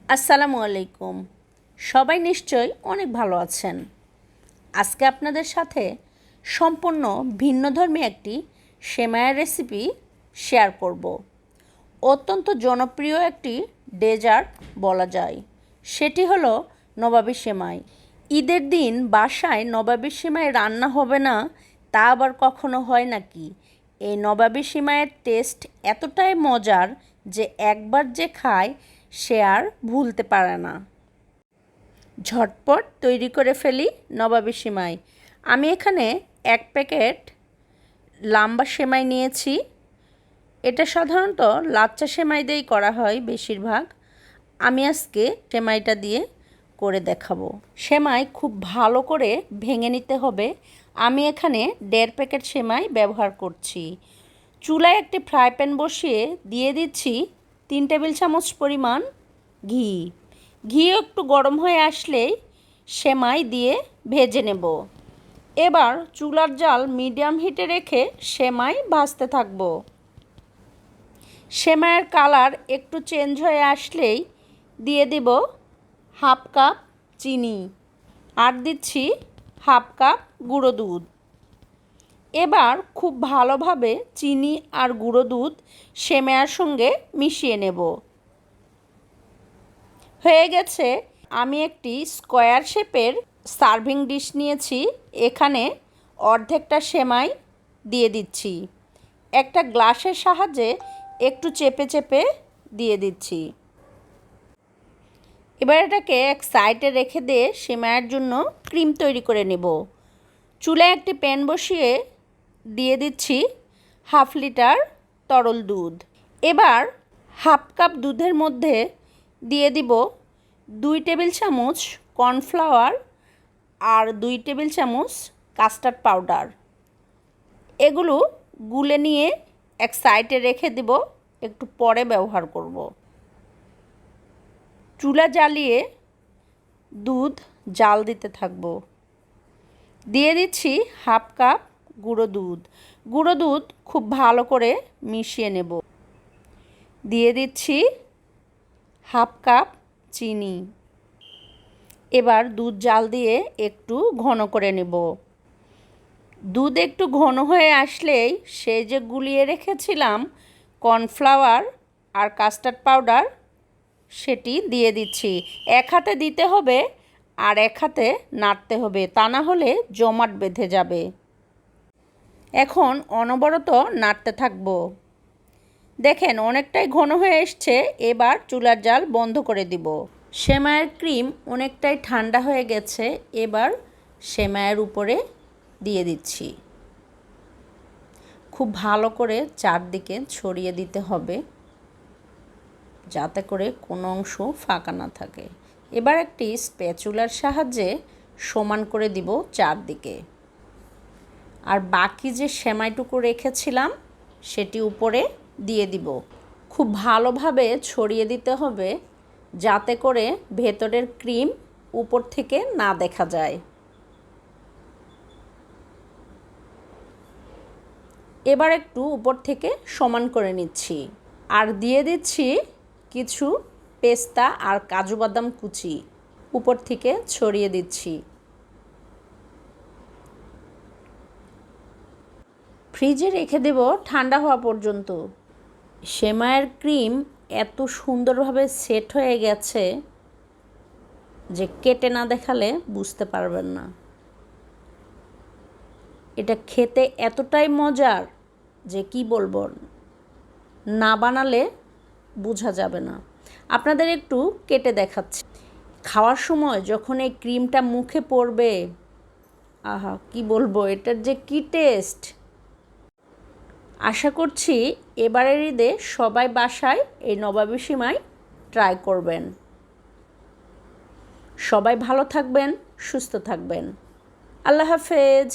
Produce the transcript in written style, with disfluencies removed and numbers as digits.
আসসালামু আলাইকুম। সবাই নিশ্চয়ই অনেক ভালো আছেন। আজকে আপনাদের সাথে সম্পূর্ণ ভিন্নধর্মী একটি সেমাইয়ের রেসিপি শেয়ার করব। অত্যন্ত জনপ্রিয় একটি ডেজার্ট বলা যায়। সেটি হলো নবাবী সেমাই। ঈদের দিন বাসায় নবাবী সেমাই রান্না হবে না, তা আবার কখনো হয় নাকি? এই নবাবী সেমাইয়ের টেস্ট এতটাই মজার যে একবার যে খায় সে আর ভুলতে পারে না। ঝটপট তৈরি করে ফেলি নবাবী সেমাই। আমি এখানে 1 প্যাকেট লম্বা সেমাই নিয়েছি। এটা সাধারণত লাচ্চা সেমাই দিয়েই করা হয় বেশিরভাগ। আমি আজকে সেমাইটা দিয়ে করে দেখাবো। সেমাই খুব ভালো করে ভেঙে নিতে হবে। আমি এখানে 1.5 প্যাকেট সেমাই ব্যবহার করছি। চুলায় একটি ফ্রাই প্যান বসিয়ে দিয়ে দিচ্ছি 3 টেবিল চামচ পরিমাণ ঘি। ঘি একটু গরম হয়ে আসলেই সেমাই দিয়ে ভেজে নেব। এবার চুলার জাল মিডিয়াম হিটে রেখে সেমাই ভাজতে থাকব। সেমাইয়ের কালার একটু চেঞ্জ হয়ে আসলেই দিয়ে দেব 1/2 কাপ চিনি, আর দিচ্ছি 1/2 কাপ গুঁড়ো দুধ। এবার খুব ভালোভাবে চিনি আর গুঁড়ো দুধ সেমাইয়ের সঙ্গে মিশিয়ে নেব। হয়ে গেছে। আমি একটি স্কোয়ার শেপের সার্ভিং ডিশ নিয়েছি। এখানে অর্ধেকটা সেমাই দিয়ে দিচ্ছি। একটা গ্লাসের সাহায্যে একটু চেপে চেপে দিয়ে দিচ্ছি। এবার এটাকে এক সাইডে রেখে দিয়ে সেমাইয়ের জন্য ক্রিম তৈরি করে নেব। চুলায় একটি প্যান বসিয়ে দিয়ে দিচ্ছি 1/2 লিটার তরল দুধ। এবার 1/2 কাপ দুধের মধ্যে দিয়ে দিব 2 টেবিল চামচ কর্নফ্লাওয়ার আর 2 টেবিল চামচ কাস্টার্ড পাউডার। এগুলো গুলে নিয়ে এক সাইডে রেখে দেব, একটু পরে ব্যবহার করব। চুলা জ্বালিয়ে দুধ জাল দিতে থাকব। দিয়ে দিচ্ছি 1/2 কাপ গুঁড়ো দুধ। গুঁড়ো দুধ খুব ভালো করে মিশিয়ে নেব। দিয়ে দিচ্ছি 1/2 কাপ চিনি। এবার দুধ জাল দিয়ে একটু ঘন করে নেব। দুধ একটু ঘন হয়ে আসলেই সেই যে গুলিয়ে রেখেছিলাম কর্নফ্লাওয়ার আর কাস্টার্ড পাউডার, সেটি দিয়ে দিচ্ছি। এক হাতে দিতে হবে আর এক হাতে নাড়তে হবে, তা না হলে জমাট বেঁধে যাবে। এখন অনবরত নাড়তে থাকব। দেখেন অনেকটাই ঘন হয়ে এসছে। এবার চুলার জাল বন্ধ করে দিব। সেমাইয়ের ক্রিম অনেকটাই ঠান্ডা হয়ে গেছে। এবার সেমাইয়ের উপরে দিয়ে দিচ্ছি। খুব ভালো করে চারদিকে ছড়িয়ে দিতে হবে যাতে করে কোনো অংশ ফাঁকা না থাকে। এবার একটি স্প্যাচুলার সাহায্যে সমান করে দিব চারদিকে। আর বাকি যে সেমাইটুকু রেখেছিলাম সেটি উপরে দিয়ে দিব। খুব ভালোভাবে ছড়িয়ে দিতে হবে যাতে করে ভেতরের ক্রিম উপর থেকে না দেখা যায়। এবার একটু উপর থেকে সমান করে নিচ্ছি আর দিয়ে দিচ্ছি কিছু পেস্তা আর কাজু বাদাম কুচি। উপর থেকে ছড়িয়ে দিচ্ছি। ফ্রিজে রেখে দেব ঠান্ডা হওয়া পর্যন্ত। সেমাইয়ের ক্রিম এত সুন্দরভাবে সেট হয়ে গেছে যে কেটে না দেখালে বুঝতে পারবেন না। এটা খেতে এতটাই মজার যে কি বলবো, না বানালে বোঝা যাবে না। আপনাদের একটু কেটে দেখাচ্ছি। খাওয়ার সময় যখন এই ক্রিমটা মুখে পড়বে, আহা কি বলবো, এটার যে কি টেস্ট। আশা করছি এবারের ঈদে সবাই বাসায় এই নবাবী সেমাই ট্রাই করবেন। সবাই ভালো থাকবেন, সুস্থ থাকবেন। আল্লাহ হাফেজ।